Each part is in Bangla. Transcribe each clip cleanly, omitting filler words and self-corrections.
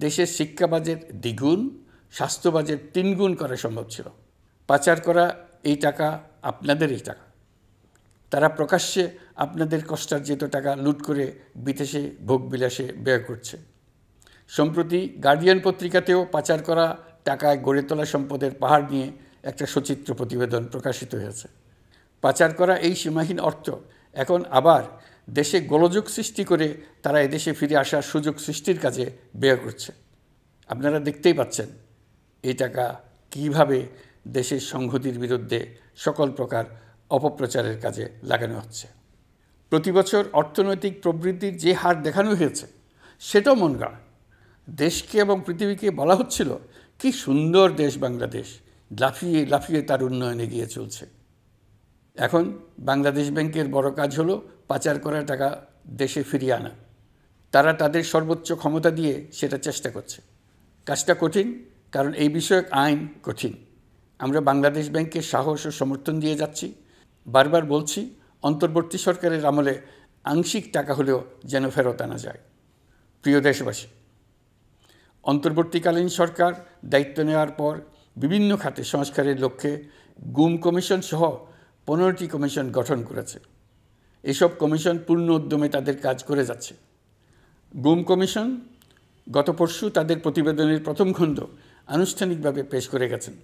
দেশের শিক্ষা বাজেট দ্বিগুণ, স্বাস্থ্য বাজেট 3 গুণ করা সম্ভব ছিল। পাচার করা এই টাকা আপনাদেরই টাকা। তারা প্রকাশ্যে আপনাদের কষ্টার্জিত টাকা লুট করে বিদেশে ভোগবিলাসে ব্যয় করছে। সম্প্রতি গার্ডিয়ান পত্রিকাতেও পাচার করা টাকায় গড়ে তোলা সম্পদের পাহাড় নিয়ে একটা সচিত্র প্রতিবেদন প্রকাশিত হয়েছে। পাচার করা এই সীমাহীন অর্থ এখন আবার দেশে গোলযোগ সৃষ্টি করে তারা এদেশে ফিরে আসার সুযোগ সৃষ্টির কাজে ব্যয় করছে। আপনারা দেখতেই পাচ্ছেন এই টাকা কীভাবে দেশের সংহতির বিরুদ্ধে সকল প্রকার অপপ্রচারের কাজে লাগানো হচ্ছে। প্রতি বছর অর্থনৈতিক প্রবৃদ্ধির যে হার দেখানো হয়েছে সেটাও মন গড়া। দেশকে এবং পৃথিবীকে বলা হচ্ছিল কি সুন্দর দেশ বাংলাদেশ, লাফিয়ে লাফিয়ে তার উন্নয়নে গিয়ে চলছে। এখন বাংলাদেশ ব্যাংকের বড় কাজ হলো পাচার করা টাকা দেশে ফিরিয়ে আনা। তারা তাদের সর্বোচ্চ ক্ষমতা দিয়ে সেটা চেষ্টা করছে। কাজটা কঠিন, কারণ এই বিষয়ক আইন কঠিন। আমরা বাংলাদেশ ব্যাংকের সাহস ও সমর্থন দিয়ে যাচ্ছি। বারবার বলছি, অন্তর্বর্তী সরকারের আমলে আংশিক টাকা হলেও যেন ফেরত আনা যায়। প্রিয় দেশবাসী, অন্তর্বর্তীকালীন সরকার দায়িত্ব নেওয়ার পর বিভিন্ন খাতে সংস্কারের লক্ষ্যে গুম কমিশন সহ 15টি কমিশন গঠন করেছে। এসব কমিশন পূর্ণ উদ্যমে তাদের কাজ করে যাচ্ছে। গুম কমিশন গত পরশু তাদের প্রতিবেদনের প্রথম খণ্ড আনুষ্ঠানিকভাবে পেশ করে গেছেন।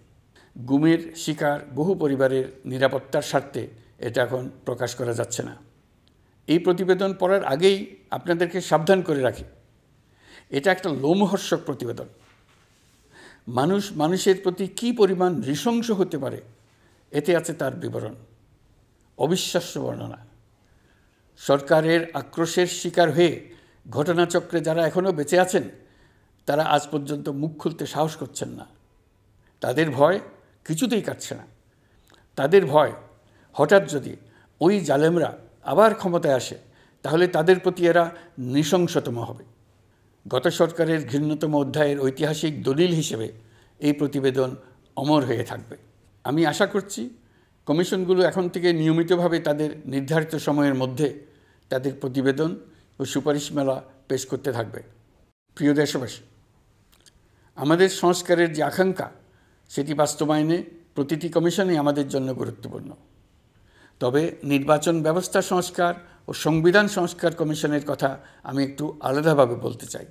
গুমের শিকার বহু পরিবারের নিরাপত্তার স্বার্থে এটা এখন প্রকাশ করা যাচ্ছে না। এই প্রতিবেদন পড়ার আগেই আপনাদেরকে সাবধান করে রাখি, এটা একটা লোমহর্ষক প্রতিবেদন। মানুষ মানুষের প্রতি কী পরিমাণ নৃশংস হতে পারে এতে আছে তার বিবরণ। অবিশ্বাস্য বর্ণনা। সরকারের আক্রোশের শিকার হয়ে ঘটনাচক্রে যারা এখনও বেঁচে আছেন তারা আজ পর্যন্ত মুখ খুলতে সাহস করছেন না। তাদের ভয় কিছুতেই কাটছে না। তাদের ভয় হঠাৎ যদি ওই জালেমরা আবার ক্ষমতায় আসে তাহলে তাদের প্রতি এরা নৃশংসতম হবে। গত সরকারের ঘৃণ্যতম অধ্যায়ের ঐতিহাসিক দলিল হিসেবে এই প্রতিবেদন অমর হয়ে থাকবে। আমি আশা করছি কমিশনগুলো এখন থেকে নিয়মিতভাবে তাদের নির্ধারিত সময়ের মধ্যে তাদের প্রতিবেদন ও সুপারিশমালা পেশ করতে থাকবে। প্রিয় দেশবাসী, আমাদের সংস্কারের যে আকাঙ্ক্ষা সেটি বাস্তবায়নে প্রতিটি কমিশনই আমাদের জন্য গুরুত্বপূর্ণ। তবে নির্বাচন ব্যবস্থা সংস্কার ও সংবিধান সংস্কার কমিশনের কথা আমি একটু আলাদাভাবে বলতে চাই।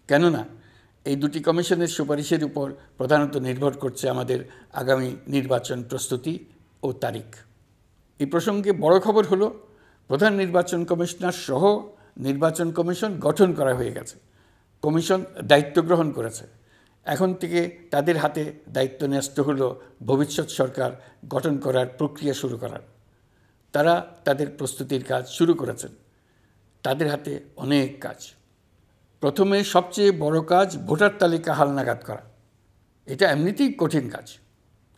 কেননা এই দুটি কমিশনের সুপারিশের উপর প্রধানত নির্ভর করছে আমাদের আগামী নির্বাচন প্রস্তুতি ও তারিখ। এই প্রসঙ্গে বড় খবর হলো প্রধান নির্বাচন কমিশনার সহ নির্বাচন কমিশন গঠন করা হয়ে গেছে। কমিশন দায়িত্ব গ্রহণ করেছে। এখন থেকে তাদের হাতে দায়িত্ব ন্যস্ত হলো ভবিষ্যৎ সরকার গঠন করার প্রক্রিয়া শুরু করার। তারা তাদের প্রস্তুতির কাজ শুরু করেছেন। তাদের হাতে অনেক কাজ। প্রথমে সবচেয়ে বড় কাজ ভোটার তালিকা হালনাগাদ করা। এটা এমনিতেই কঠিন কাজ।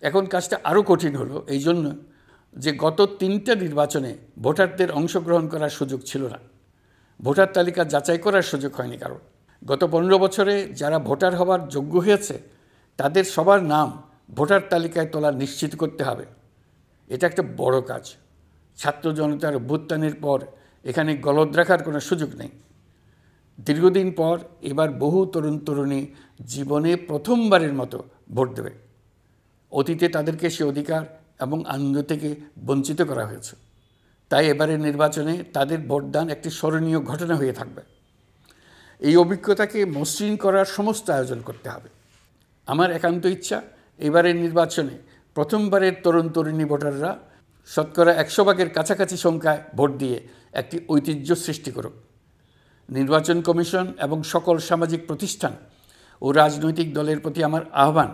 এখন কাজটা আরও কঠিন হলো এই জন্য যে গত 3টা নির্বাচনে ভোটারদের অংশগ্রহণ করার সুযোগ ছিল না। ভোটার তালিকা যাচাই করার সুযোগ হয়নি কারণ। গত 15 বছরে যারা ভোটার হওয়ার যোগ্য হয়েছে তাদের সবার নাম ভোটার তালিকায় তোলা নিশ্চিত করতে হবে। এটা একটা বড় কাজ। ছাত্র জনতার অভ্যুত্থানের পর এখানে গলদ রাখার কোনো সুযোগ নেই। দীর্ঘদিন পর এবার বহু তরুণ তরুণী জীবনে প্রথমবারের মতো ভোট দেবে। অতীতে তাদেরকে সে অধিকার এবং আনন্দ থেকে বঞ্চিত করা হয়েছে। তাই এবারের নির্বাচনে তাদের ভোটদান একটি স্মরণীয় ঘটনা হয়ে থাকবে। এই অভিজ্ঞতাকে মসৃণ করার সমস্ত আয়োজন করতে হবে। আমার একান্ত ইচ্ছা এবারের নির্বাচনে প্রথমবারের তরুণ তরুণী ভোটাররা শতকরা 100 ভাগের কাছাকাছি সংখ্যায় ভোট দিয়ে একটি ঐতিহ্য সৃষ্টি করুক। নির্বাচন কমিশন এবং সকল সামাজিক প্রতিষ্ঠান ও রাজনৈতিক দলের প্রতি আমার আহ্বান,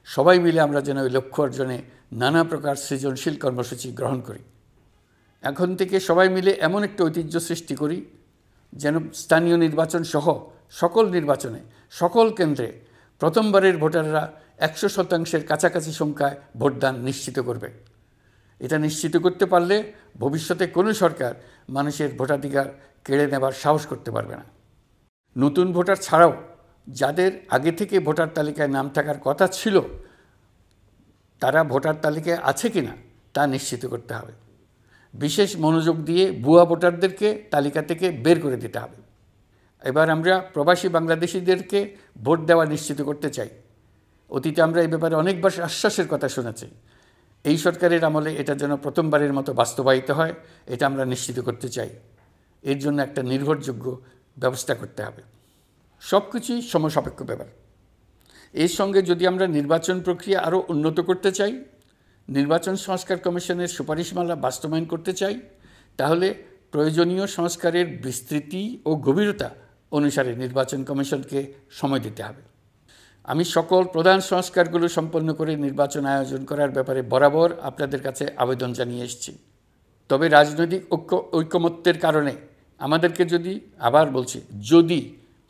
সবাই মিলে আমরা যেন ওই লক্ষ্য অর্জনে নানা প্রকার সৃজনশীল কর্মসূচি গ্রহণ করি। এখন থেকে সবাই মিলে এমন একটা ঐতিহ্য সৃষ্টি করি যেন স্থানীয় নির্বাচন সহ সকল নির্বাচনে সকল কেন্দ্রে প্রথমবারের ভোটাররা 100% কাছাকাছি সংখ্যায় ভোটদান নিশ্চিত করবে। এটা নিশ্চিত করতে পারলে ভবিষ্যতে কোনো সরকার মানুষের ভোটাধিকার কেড়ে নেবার সাহস করতে পারবে না। নতুন ভোটার ছাড়াও যাদের আগে থেকে ভোটার তালিকায় নাম থাকার কথা ছিল তারা ভোটার তালিকায় আছে কিনা তা নিশ্চিত করতে হবে। বিশেষ মনোযোগ দিয়ে ভুয়া ভোটারদেরকে তালিকা থেকে বের করে দিতে হবে। এবার আমরা প্রবাসী বাংলাদেশিদেরকে ভোট দেওয়া নিশ্চিত করতে চাই। অতীতে আমরা এই ব্যাপারে অনেকবার আশ্বাসের কথা শুনেছি। এই সরকারের আমলে এটা যেন প্রথমবারের মতো বাস্তবায়িত হয়, এটা আমরা নিশ্চিত করতে চাই। এর জন্য একটা নির্ভরযোগ্য ব্যবস্থা করতে হবে। সব কিছুই সমসাপেক্ষ ব্যাপার। এর সঙ্গে যদি আমরা নির্বাচন প্রক্রিয়া আরও উন্নত করতে চাই, নির্বাচন সংস্কার কমিশনের সুপারিশমালা বাস্তবায়ন করতে চাই, তাহলে প্রয়োজনীয় সংস্কারের বিস্তৃতি ও গভীরতা অনুসারে নির্বাচন কমিশনকে সময় দিতে হবে। আমি সকল প্রধান সংস্কারগুলো সম্পন্ন করে নির্বাচন আয়োজন করার ব্যাপারে বরাবর আপনাদের কাছে আবেদন জানিয়ে এসেছি। তবে রাজনৈতিক ঐকমত্যের কারণে আমাদেরকে আবার বলছি, যদি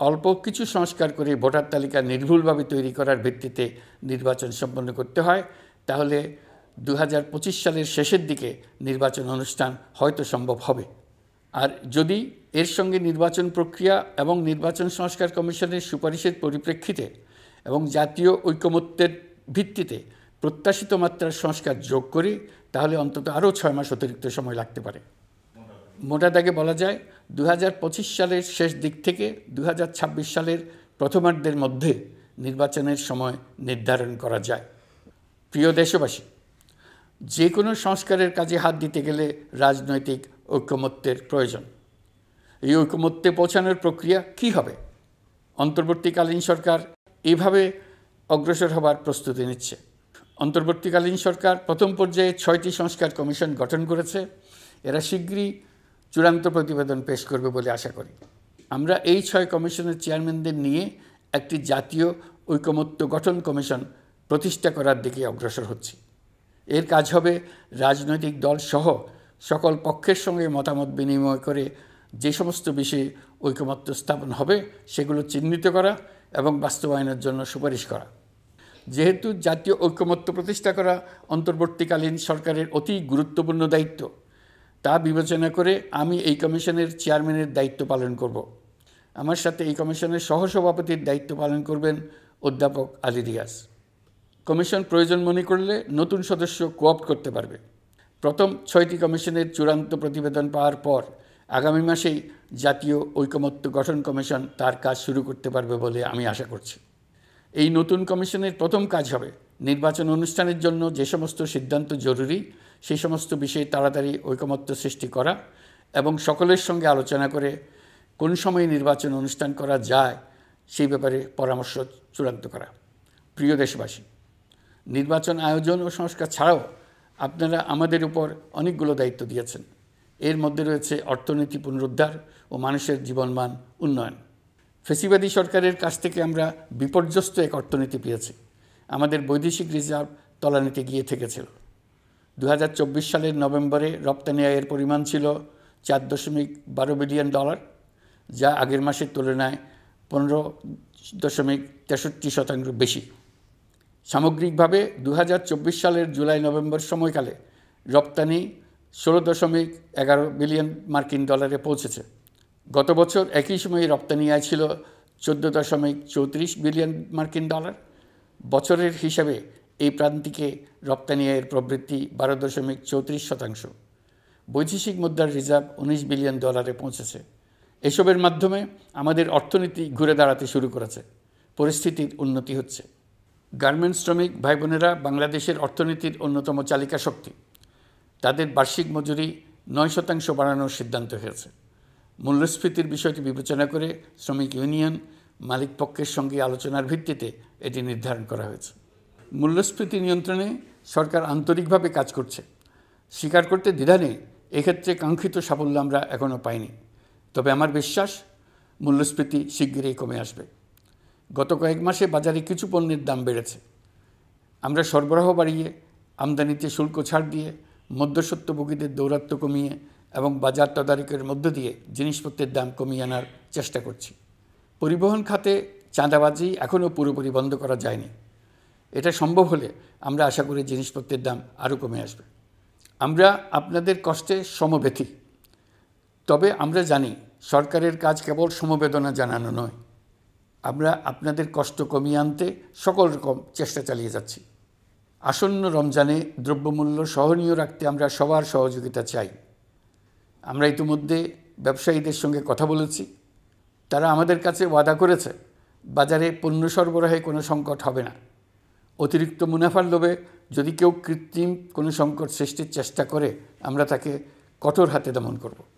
অল্প কিছু সংস্কার করে ভোটার তালিকা নির্ভুলভাবে তৈরি করার ভিত্তিতে নির্বাচন সম্পন্ন করতে হয়, তাহলে 2025 সালের শেষের দিকে নির্বাচন অনুষ্ঠান হয়তো সম্ভব হবে। আর যদি এর সঙ্গে নির্বাচন প্রক্রিয়া এবং নির্বাচন সংস্কার কমিশনের সুপারিশের পরিপ্রেক্ষিতে এবং জাতীয় ঐকমত্যের ভিত্তিতে প্রত্যাশিত মাত্রার সংস্কার যোগ করি, তাহলে অন্তত আরও 6 মাস অতিরিক্ত সময় লাগতে পারে। মোটা দাগে বলা যায় 2025 সালের শেষ দিক থেকে 2026 সালের প্রথমার্ধের মধ্যে নির্বাচনের সময় নির্ধারণ করা যায়। প্রিয় দেশবাসী, যে কোনো সংস্কারের কাজে হাত দিতে গেলে রাজনৈতিক ঐকমত্যের প্রয়োজন। এই ঐকমত্যে পৌঁছানোর প্রক্রিয়া কী হবে? অন্তর্বর্তীকালীন সরকার এভাবে অগ্রসর হবার প্রস্তুতি নিচ্ছে। অন্তর্বর্তীকালীন সরকার প্রথম পর্যায়ে 6টি সংস্কার কমিশন গঠন করেছে। এরা শীঘ্রই চূড়ান্ত প্রতিবেদন পেশ করবে বলে আশা করি। আমরা এই 6 কমিশনের চেয়ারম্যানদের নিয়ে একটি জাতীয় ঐকমত্য গঠন কমিশন প্রতিষ্ঠা করার দিকে অগ্রসর হচ্ছি। এর কাজ হবে রাজনৈতিক দল সহ সকল পক্ষের সঙ্গে মতামত বিনিময় করে যে সমস্ত বিষয়ে ঐকমত্য স্থাপন হবে সেগুলো চিহ্নিত করা এবং বাস্তবায়নের জন্য সুপারিশ করা। যেহেতু জাতীয় ঐকমত্য প্রতিষ্ঠা করা অন্তর্বর্তীকালীন সরকারের অতি গুরুত্বপূর্ণ দায়িত্ব, তা বিবেচনা করে আমি এই কমিশনের চেয়ারম্যানের দায়িত্ব পালন করব। আমার সাথে এই কমিশনের সহসভাপতির দায়িত্ব পালন করবেন অধ্যাপক আলী রিয়াজ। কমিশন প্রয়োজন মনে করলে নতুন সদস্য কোঅপ্ট করতে পারবে। প্রথম 6টি কমিশনের চূড়ান্ত প্রতিবেদন পাওয়ার পর আগামী মাসেই জাতীয় ঐকমত্য গঠন কমিশন তার কাজ শুরু করতে পারবে বলে আমি আশা করছি। এই নতুন কমিশনের প্রথম কাজ হবে নির্বাচন অনুষ্ঠানের জন্য যে সমস্ত সিদ্ধান্ত জরুরি সেই সমস্ত বিষয়ে তাড়াতাড়ি ঐকমত্য সৃষ্টি করা এবং সকলের সঙ্গে আলোচনা করে কোন সময়ে নির্বাচন অনুষ্ঠান করা যায় সেই ব্যাপারে পরামর্শ চূড়ান্ত করা। প্রিয় দেশবাসী, নির্বাচন আয়োজন ও সংস্কার ছাড়াও আপনারা আমাদের উপর অনেকগুলো দায়িত্ব দিয়েছেন। এর মধ্যে রয়েছে অর্থনীতি পুনরুদ্ধার ও মানুষের জীবনমান উন্নয়ন। ফ্যাসিবাদী সরকারের কাছ থেকে আমরা বিপর্যস্ত এক অর্থনীতি পেয়েছি। আমাদের বৈদেশিক রিজার্ভ তলানিতে গিয়ে থেকেছিল। 2024 সালের নভেম্বরে রপ্তানি আয়ের পরিমাণ ছিল $4.12 বিলিয়ন, যা আগের মাসের তুলনায় 15.63% বেশি। সামগ্রিকভাবে 2024 সালের জুলাই নভেম্বর সময়কালে রপ্তানি $16.11 বিলিয়ন মার্কিন ডলারে পৌঁছেছে। গত বছর একই সময়ে রপ্তানি আয় ছিল $14.34 বিলিয়ন মার্কিন ডলার। বছরের হিসাবে এই প্রান্তিকে রপ্তানি আয়ের প্রবৃদ্ধি 12.34%। বৈদেশিক মুদ্রার রিজার্ভ $19 বিলিয়ন পৌঁছেছে। এসবের মাধ্যমে আমাদের অর্থনীতি ঘুরে দাঁড়াতে শুরু করেছে। পরিস্থিতির উন্নতি হচ্ছে। গার্মেন্টস শ্রমিক ভাই বোনেরা বাংলাদেশের অর্থনীতির অন্যতম চালিকা শক্তি। তাদের বার্ষিক মজুরি 9% বাড়ানোর সিদ্ধান্ত হয়েছে। মূল্যস্ফীতির বিষয়টি বিবেচনা করে শ্রমিক ইউনিয়ন মালিক পক্ষের সঙ্গে আলোচনার ভিত্তিতে এটি নির্ধারণ করা হয়েছে। মূল্যস্ফীতি নিয়ন্ত্রণে সরকার আন্তরিকভাবে কাজ করছে। স্বীকার করতে দ্বিধা নেই, এক্ষেত্রে কাঙ্ক্ষিত সাফল্য আমরা এখনও পাইনি। তবে আমার বিশ্বাস মূল্যস্ফীতি শিগগিরই কমে আসবে। গত কয়েক মাসে বাজারে কিছু পণ্যের দাম বেড়েছে। আমরা সরবরাহ বাড়িয়ে, আমদানিতে শুল্ক ছাড় দিয়ে, মধ্যস্বত্বভোগীদের দৌরাত্ম্য কমিয়ে এবং বাজার তদারকির মধ্য দিয়ে জিনিসপত্রের দাম কমিয়ে আনার চেষ্টা করছি। পরিবহন খাতে চাঁদাবাজি এখনও পুরোপুরি বন্ধ করা যায়নি। এটা সম্ভব হলে আমরা আশা করি জিনিসপত্রের দাম আরও কমে আসবে। আমরা আপনাদের কষ্টে সমব্যথী। তবে আমরা জানি সরকারের কাজ কেবল সমবেদনা জানানো নয়। আমরা আপনাদের কষ্ট কমিয়ে আনতে সকল রকম চেষ্টা চালিয়ে যাচ্ছি। আসন্ন রমজানে দ্রব্যমূল্য সহনীয় রাখতে আমরা সবার সহযোগিতা চাই। আমরা ইতিমধ্যে ব্যবসায়ীদের সঙ্গে কথা বলেছি। তারা আমাদের কাছে ওয়াদা করেছে বাজারে পণ্য সরবরাহে কোনো সংকট হবে না। অতিরিক্ত মুনাফার লোভে যদি কেউ কৃত্রিম কোনো সংকট সৃষ্টির চেষ্টা করে আমরা তাকে কঠোর হাতে দমন করব।